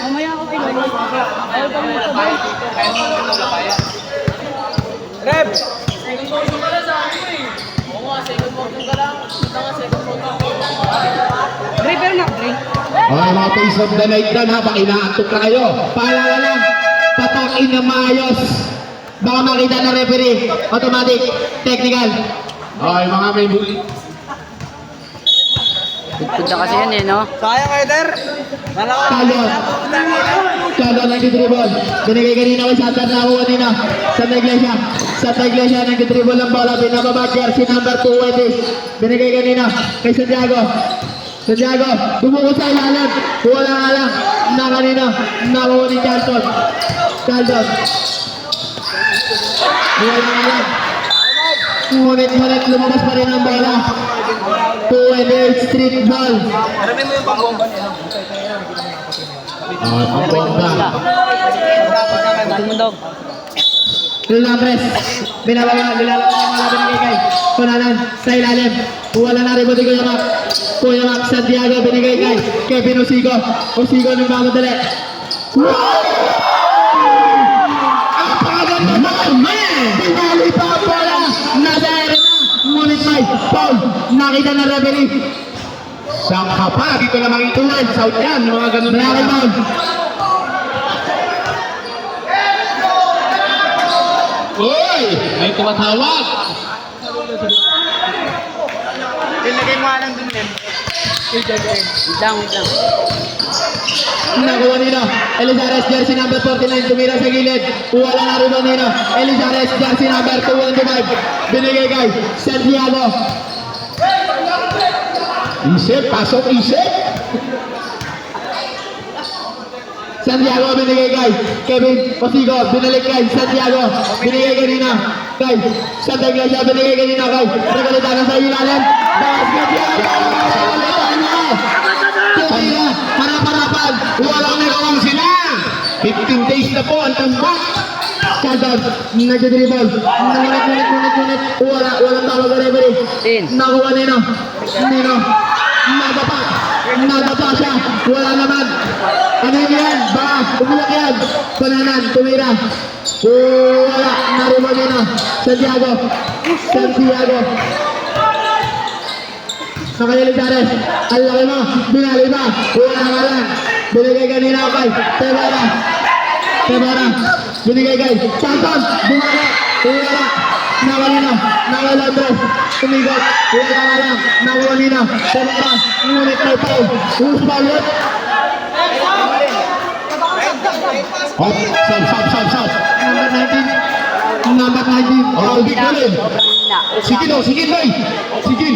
Mamaya ako tingnan. Ayaw pa mo sabay. Rep! Second motion ka lang sa akin mo eh. Oo nga, second motion ka lang. Ito nga, second motion. Dre, pero na, Dre. Okay, mga face of the night na ha, baka inaantok na kayo. Paalala lang, patakin na maayos. Baka makita na referee, automatic, technical. Okay, mga may bully. Punta kasi yan eh, no? Sayang, Eder! Kalo. Kalo nag-dribble. Binigay kanina kay Santa na ako kanina. Santa Iglesia. Santa Iglesia nag-dribble ng bola. Binababa jersey number 220. Binigay kanina kay Santiago. Santiago, bumuko sa ilalim. Wala nga lang. Na kanina. Nakuha ni Charlton. Charlton. Wala nga lang. Ngunit lumabas pa rin ang bola. 2-8 street ball. Marami mo yung pambomba niya. Ang bomba. Malmundog. Lulambres. Binababa. Nilalabas ang mga binigay. Kunanan sa ilalim. Wala na rin mo Kuya Mac. Kuya Mac Santiago binigay kay Kevin Osigo. Osigo nang mamadali. Ang paganda naman! Pinali pa ang bola! Nasa area na! Ngunit may foul! Nakita na referee! Sangka pa! Dito na makitulan! South yan! Mga ganun na yan! Uy! May tumatawag! Ilagay mo nga lang dun, Lem. Wait lang. Nakuha nila Elizares jersey number 49 tumira sa gilid. Wala na rin nila Elizares jersey number 225 binigay kay Santiago. Isip, pasok isip. Santiago binigay kay Kevin Osigo. Binalik kay Santiago. Binigay kanina kay Santa Iglesia. Binigay kanina kay Regalitaga sa ilalim. Basket yan! Tumira, harap-harapan. Walang nagawang sila. 15 days na po ang tambak. Charlton, nag-dribble. Ngunit. Walang tawag na referee. Nakuha Nino. Nadapa siya. Wala naman. Ano yan? Baka, umiyak yan. Pananan, tumira. Wala. Narimo Nino. Santiago. Nakaya Lizares, ang laki mo, binali ba? Wala nga lang. Binigay kanina kay Tebara. Binigay kay Charlton. Bumara. Wala. Nawalino. Nawalondres. Tumigot. Wala nga lang. Nawalino. Tebara. Ngunit may foul. Who's foul yun? Hop. Stop. Number 19. Oh, big goal. Sige, Noy. Sige.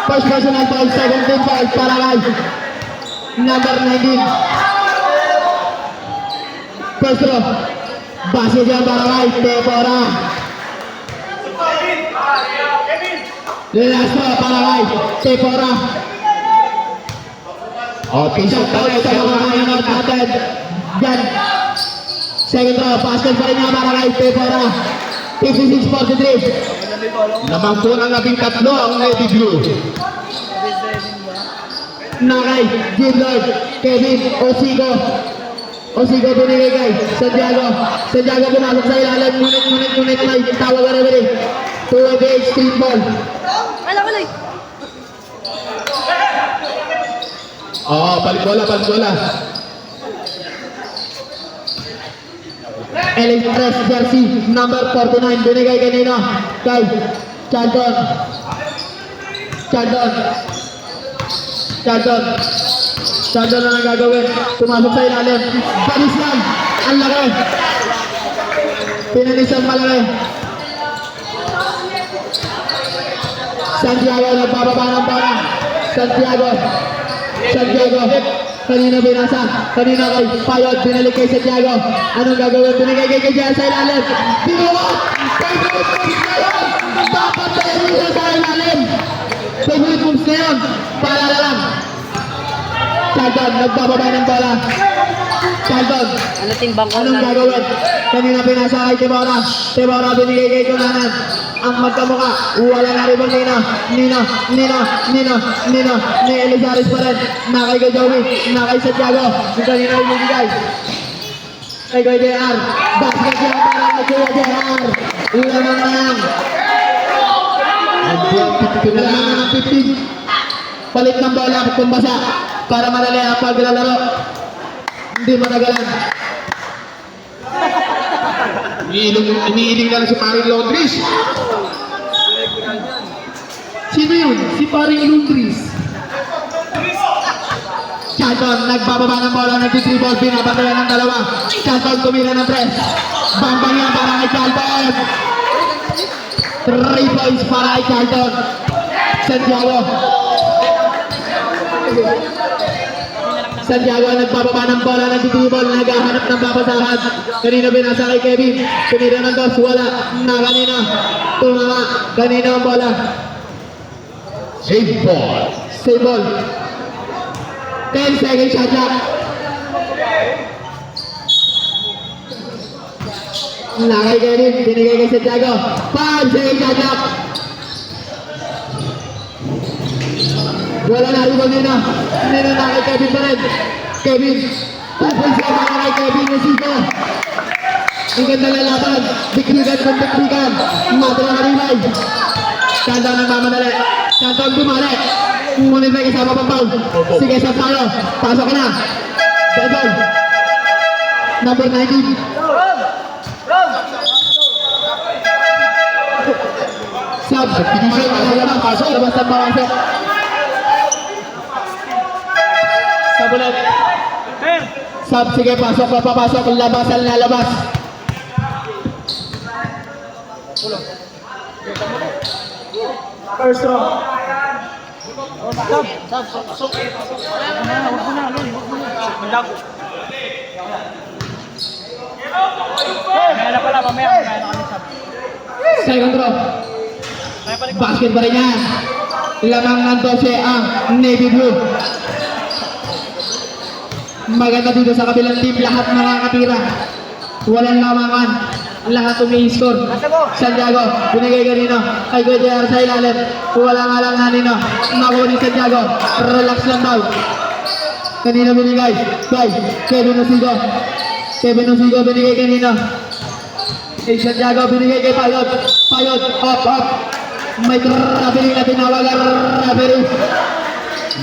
First personal foul, second team foul para kay number 19. First throw. Base dyan para kay Tebora. Last throw para kay Tebora. Okay, so foul sa mga kayanot natin. Dyan. Second throw, basket pa rin nga para kay Tebora. 56-43. Namang po ng 13 ang Navy Blue. Nakay, Gilbert, Kevin, Osigo binigay kay Santiago pumasok sa ilalim. Ngunit may tawag na referee. 2-8 street ball. Wala. Balik bola. Elizares jersey number 49 binigay kanina kay Charlton na lang gagawin. Pumasok sa ilalim. Balis lang. Ang laki. Pinanisan malaki. Santiago nagbababa ng bola. Santiago. Kanina binasa. Kanina kay Payot. Binalik kay Santiago. Anong gagawin? Binigay kay Kajaya sa ilalim. Binuwag! Favorite moves na yun! Dapat tayo sa ilalim! Favorite moves na yun! Paalala lang. Charlton, nagbababa ng bola. Charlton. Ano timbang ko Anong gagawin? Kanina pinasa kay Tebora. Tebora binigay kay Kunanan. ang magkamuka. Wala na rin Nino. Ni Elizares pa rin. Nakay kay Joey. Nakay Santiago. Yung kanina yung bibigay. Kay Kuya JR. Basket siya para kay Kuya JR. Lamang na yan. Lamang na ng 15. Palit ng bola kung basa. Para madali ang paglalaro. Hindi matagalan. Iniiling na si Paring Londres. Sino yun? Si paring Lundris. Charlton, nagbababa ng bola, nag-dribble, binabantayan ng dalawa. Charlton, tumira ng press. Bang-bang yan para kay Charlton. 3 points para kay Charlton. Santiago nagbababa ng bola, nag-dribble, naghahanap ng babasahan. Kanina binasa kay Kevin. Tumira ng dos, wala. Na kanina. Tumama. Kanina ang bola. Save ball. Save ball. 10 seconds shot clock. Nakay Kevin, binigay kay Santiago. 5 seconds shot clock. Wala na rin nina. Nina na kay Kevin pa rin. Kevin. Tapos siya mga kay Kevin na sito. Ang ganda na laban. Bikbigan. Madra na rin. Kanda ng mamadali. Kanda ang bumali. Ngunit may kasama pang foul. Sige, sa tayo. Pasok na. Ball. Number 19. Sub. Pasok. Labas ang pawasok. Sub ulit. Sub. Sige, pasok. Papasok. Labasan na labas. First row. Second row. Basket pa rin yan. Lamang ng 12 ang Navy Blue. Maganda dito sa kabilang team. Lahat nakakatira. Walang lamangan. Lahat umi-score. Santiago, binigay kanino. Kay Kuya JR sa ilalim. Wala nga lang kanino. Nakuha ni Santiago. Relax lang daw. Kanino binigay? Kay Kevin Osigo. Kevin Osigo binigay kanino. Kay Santiago binigay kay Payot. Payot, up. May traveling na tinawag ang referee.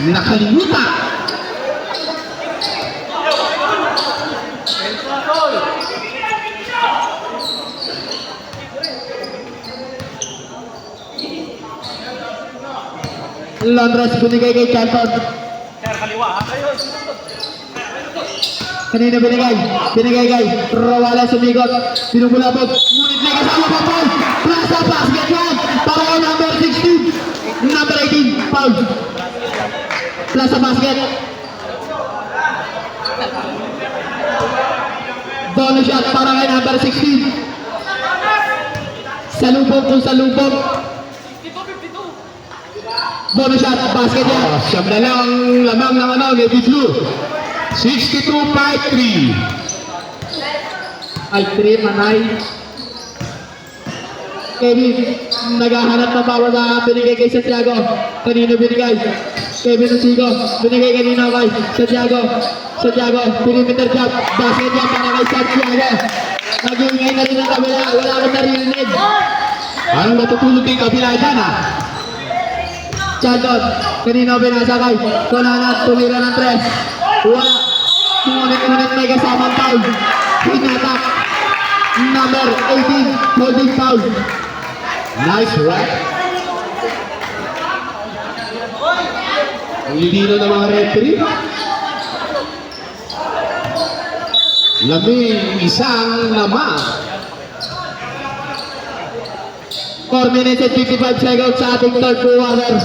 Nakalimutan. Londres binigay kay Charlton. Kanina binigay kay Rawala sumigot. Binubulabog. Ngunit may kasama pa Paul. Plaza basket yan. Para kay number 16. Number 18. Paul. Plaza basket. Bonus shot para kay number 16. Salubog. Bonus shot, basket yan. Siyam na lang ang lamang ng Navy Blue. 62-53. Ay, 3, manay. Kevin, naghahanap ng bawal na binigay kay Santiago. Kanino binigay? Kevin Osigo, binigay kanino kay Santiago, perimeter jump. Basket yan para kay Santiago. Nag-iingay na rin ang kabila. Wala akong naririnig. Parang matutulog kay kabila dyan Charlton, kanino binasakay? Kunanan, tumira ng 3. Wala. Ngunit may kasamang foul. Hinatak. Number 18, holding foul. Nice rap. Ang lilino ng mga referee. Laming isang lamang. 4 minutes and 55 seconds sa ating third quarter.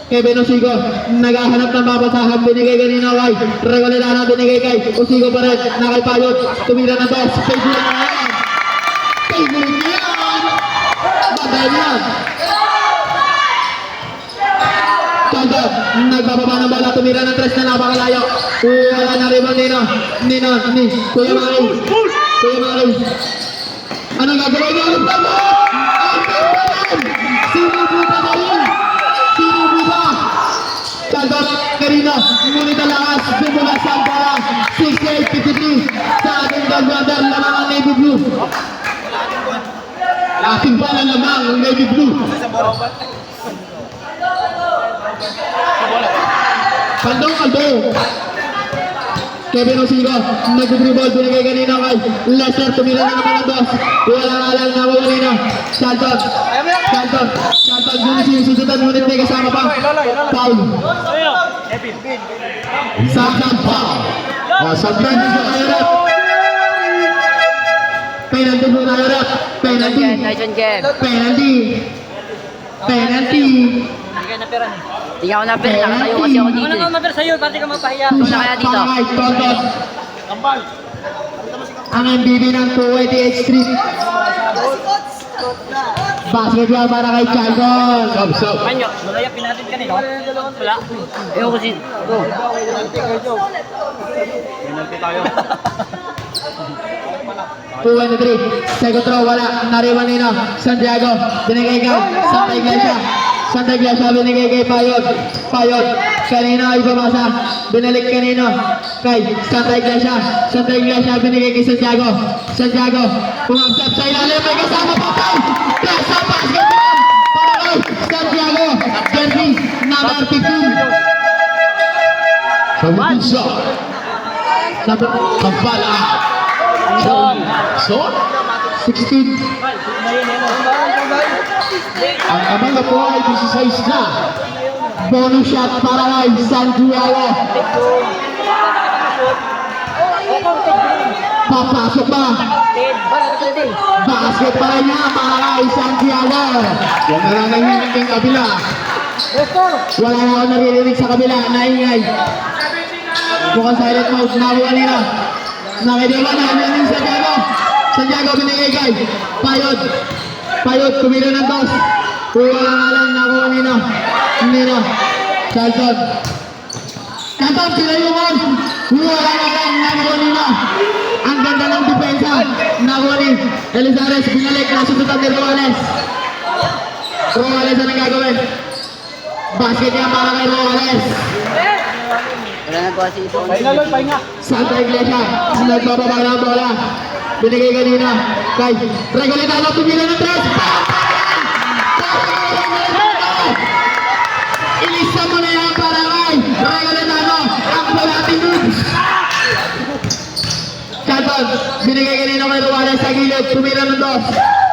Kevin Osigo, naghahanap ng babasahan, binigay kanina kay Regularana, binigay kay Osigo pa rin, nakipayot, tumira ng dos, favorite na yan! Favorite na yan! Bagay yan! Chanto, nagbababa ng bola, tumira ng tres na napakalayo. Wala na rin Nino, Kuya Mari. Anong gagawin niyo? 53 sa ating gold brother naman ang Navy Blue. Ating pala naman ang Navy Blue. Kaldo. Kevin Osigo, nag-dribble, binigay kanina kay Lester, tumira na naman ang boss. Walang alam na kanina. Shalton, sinususutan, ngunit may kasama pa. Foul. Second foul. Sa penalty sa kayarat. Penalty po na kayarat. Tyson Kev. Penalty. Tingnan ko na pera. Nakatayo kasi ako dito. Ano ka sa'yo, para di ka mapahiya. Ito na kaya dito. Pangay, Tonton. Ang MVP ng 288 Street. Basketball para kay Chalcon. Manyo, malayapin natin kanina. Wala. Ayun ko si... Ito. 223. Second throw, wala. Nariwan nino. Santiago. Binigay kay Santa Iglesia. Binigay kay Payod. Kanina ay pumasa. Binalik kanino. Kay Santa Iglesia. Binigay kay Santiago. Pumapsap sa ilalim. May kasama pa tayo. Sa basketball. Para kay Santiago. Jersey number 15. One shot. Number Kampala. So, 16. ang amang po ay 16 na. Bonus shot para kay Santiago. Papasok ba? Basket pa rin niya para kay Santiago. Yan na lang nangyayari ng kabila. Wala na ako naririnig sa kabila. Naingay. Mukhang silent mode. Nakuha nila. Nakidiwa na. Nanin Santiago binigay kay Payod. Tumira ng dos. Wala nga lang. Nakuha nila. Charlton, pinayungan. Wala nga lang. Nakuha nila. Ang ganda ng depensa. Nakuha ni Elizares. Binalik. Nasututan ni Roales. Roales ang nagagawin. Basket niya para kay Roales. Wala na po kasi ito. Santa Iglesia, nagbababa ng bola. Binigay kanina kay Regolitano, tumila ng tres. Ilisa mo na yan para kay Regolitano. Ang balating moves. Charlton, binigay kanina kay Roales sa gilid. Tumira ng dos.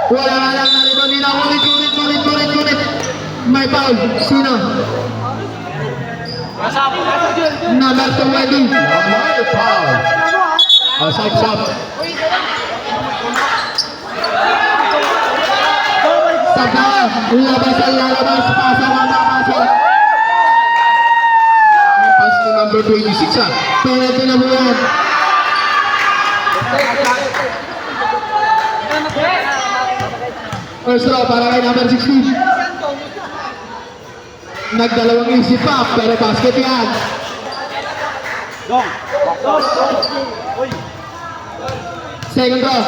Wala nga lang na rebound nila. Ngunit. May foul. Sino? Number 20. May foul. Outside shot. Saka, lalabas. Pasok. Pass to number 26 ah. Penalty na buwan. First throw para kay number 16. Nagdalawang isip pa, pero basket yan. Second throw.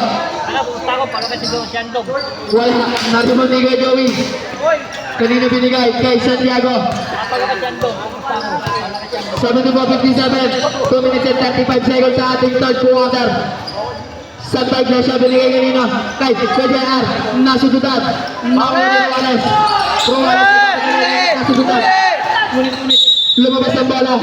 Wala, narimon ni kay Joey. Kanina binigay kay Santiago. 74-57, 2 minutes and 35 seconds sa ating third quarter. Santa Iglesia binigay kanina kay JR. Nasudutan. Roales. Nasudutan. Lumabas ang bola.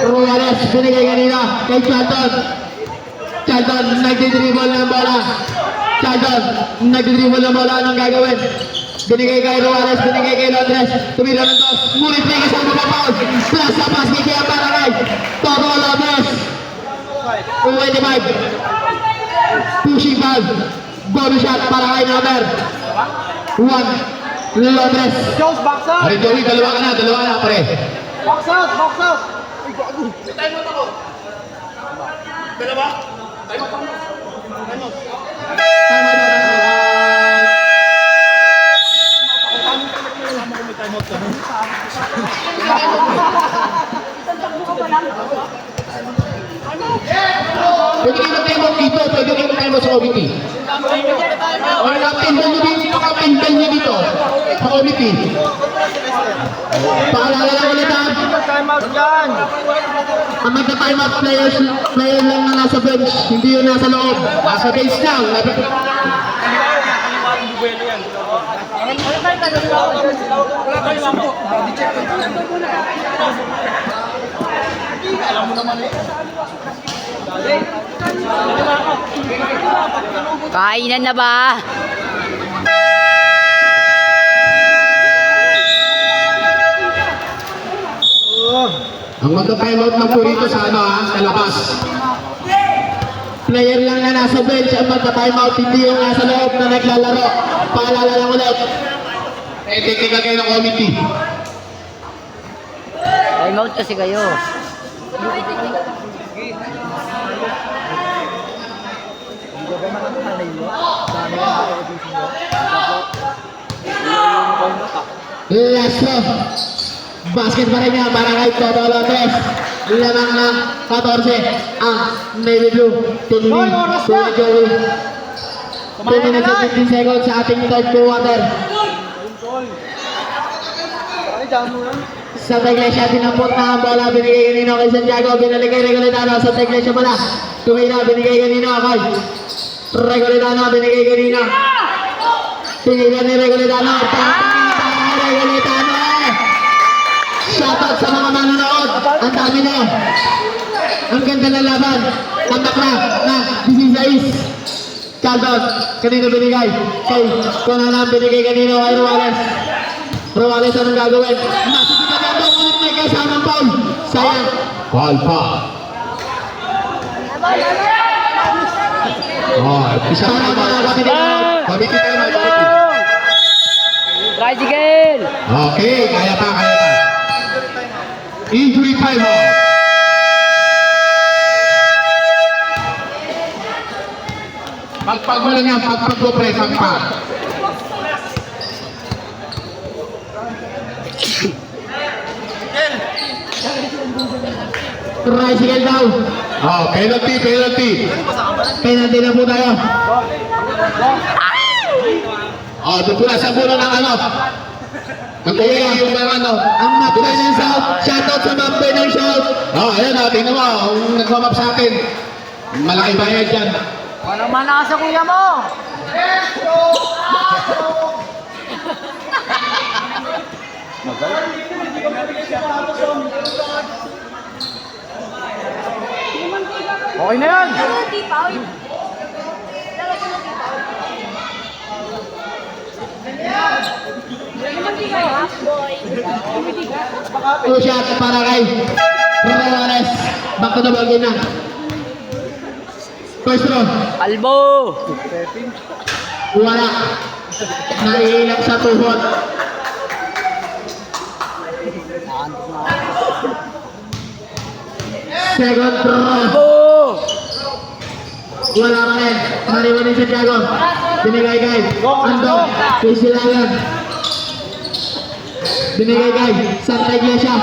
Roales binigay kanina kay Charlton. Nagdidribble ng bola. Anong gagawin? Binigay kay Roales, binigay kay Londres. Tumira ng dos. Ngunit may kasama pa foul. Plus sa basket kaya para kay Toto Lopez. 25. Pushing foul. Bonus shot para kay number 1. Londres. Ari Joey, dalawa ka na pare. Box out. Pwede kayo mag-time out dito, pwede kayo mag-time out sa OBT. O, pinball nyo dito. Sa committee. Paalala lang ulit ha. Time out dyan. Ang magta-time out player lang na nasa bench, hindi yun nasa loob. Nasa base lang. Kainan na ba? Ang magta-time out lang po rito sa ano ha, sa labas. Player lang na nasa bench, ang magta-time out, hindi yung nasa loob na naglalaro. Paalala lang ulit. Technical kayo ng committee. Time out kasi kayo. Lastro. Basket pa rin niya para kay Toto Lopez. Lamang ng 14 ang Navy Blue. Tinili. Kuya Joey. 2 minutes and 15 seconds sa ating third quarter. Santa Iglesia, tinampot na ang bola. Binigay kanino kay Santiago. Binalik kay Regolitano. Santa Iglesia pala. Tumira. Binigay kanino kay Regolitano. Binigay kanino. Tinilan ni Regolitano. Regolitano. Shoutout sa mga manonood. Ang dami na. Ang ganda ng laban. Tambak na 16. Chaldon. Kanino binigay? Kay Conanan. Binigay kanino kay Ruales. Ruales, anong gagawin? Masisipan na ito. Ulit may kasamang foul. Sayang. Foul pa. Oh, isa Para pa mga ba? kapitid. Committee tayo, mga committee. Tricycle! Okay, kaya pa. Injury time out. Pagpag mo lang yan, pagpag mo pre, pagpag. Tricycle daw. Oh, penalty. Penalty na po tayo. Oh, doon po na sa bulo ng ano. Magkuwi yung mga ano. Ang mapay ng South. Shoutout sa mapay ng South. Oh, ayan na, tingnan mo. Ang nagmamap sa akin. Malaki bayad yan. Walang mana sa kuya mo. Okay na yan. Two shot para kay Ruales. Back to the ball game na. First row. Albo! Wala. Naiilang sa tuhod. Second row. Albo! Wala pa rin. Nariwan ni Santiago. Binigay kay Ando. Kisilayan. Binigay kay Santa Iglesia.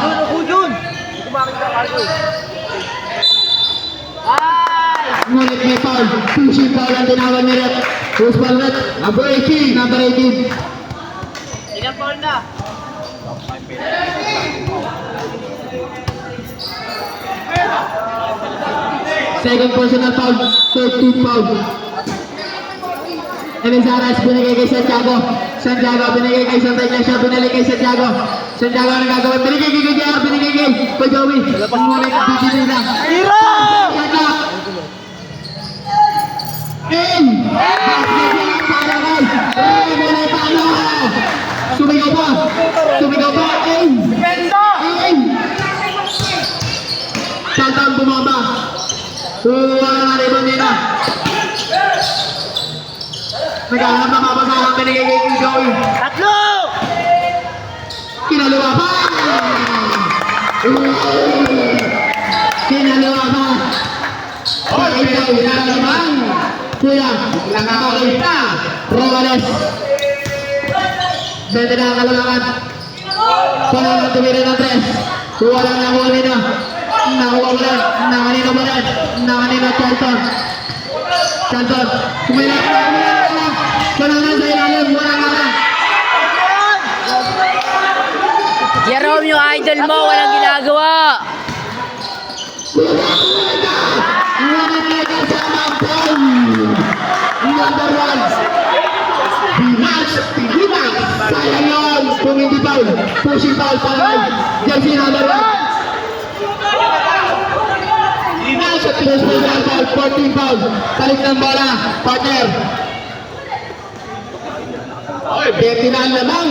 Ngunit may foul. Pushing foul ang tinawag ni Rep. Who's foul Rep? Number 18. Number 18. Ilang foul na? Second personal foul. 13 foul. Elizares binigay kay Santiago. Santiago binigay kay Santa Iglesia. Binalik kay Santiago. Santiago ang nagagawin. Binigay kay JR. Binigay kay Joey. Ngunit bibili na. Hiro! Basket yan para kay Regolitano. Sumigaw pa. Santang bumaba. Wala na rin nila. Naghahanap ng mabasahan. Binigay kay Joey. Tatlo! Kinaluwa pa. Kinaluwa pa. Ikaw, naman. Kuya, nakakita. Ruales. Bente na ang kalamangan. Wala nang tumira ng 3. Wala nang nakuha nila. Nakuha ulit. Nakanino ba rin? Nakanino Charlton. Tumira. Kunanan sa ilalim, walang ala. Jerome, yung idol mo, walang ginagawa. Number 1. Dimas. Sayang yun. Kung hindi foul. Pushing foul para kay jersey number 1. Dimas at special foul. 14 foul. Balik ng bola. Partner. Oy, 29 naman.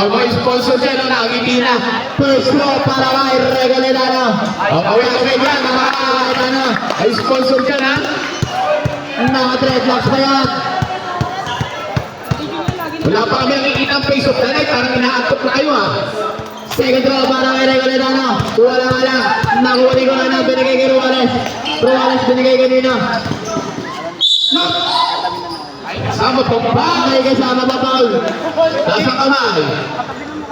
May sponsor dyan ang nakangiti na. First row para kay Regaledano. Okay dyan, Regaledano. May sponsor dyan ha. Mga dreadlocks pa yan. Wala pa kami nakikita ang face of the night. Parang inaantok na kayo ha. Second row para kay Regaledano. Wala. Nakuha ni Corona. Binigay kay Ruales. Ruales binigay kanina. Kasama po ba? May kasama pa foul. Nasa kamay.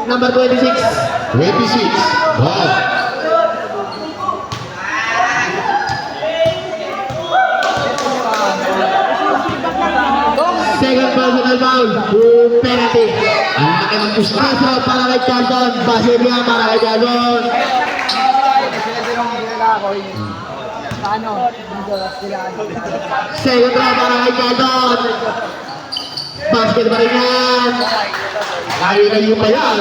Number 26. 26. Wow. Second personal foul. Penalty. Ang laki ng gusto. First row para kay Carlton. Basilia para kay Carlton. Second row para kay Carlton. Basket pa rin yan. Layo pa yan.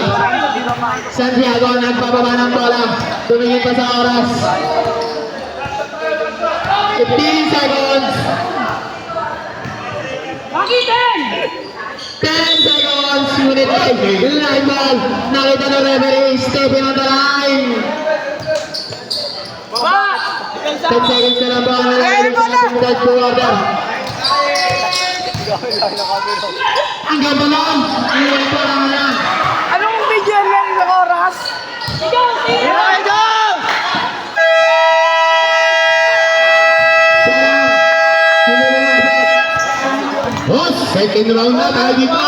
Santiago nagpababa ng bola. Tumingin pa sa oras. 15 seconds. Makitin! 10 seconds. Unit 5. Line ball. Nakita ng referee. Stepping on the line. Baba! 10 seconds na lang po ang nalagay sa third quarter. Ang ganda lang. Unit po lang lang. Anong video yan ng oras? Ikaw! Sayang. Hindi lumasok. Oh, second round na tayo dito.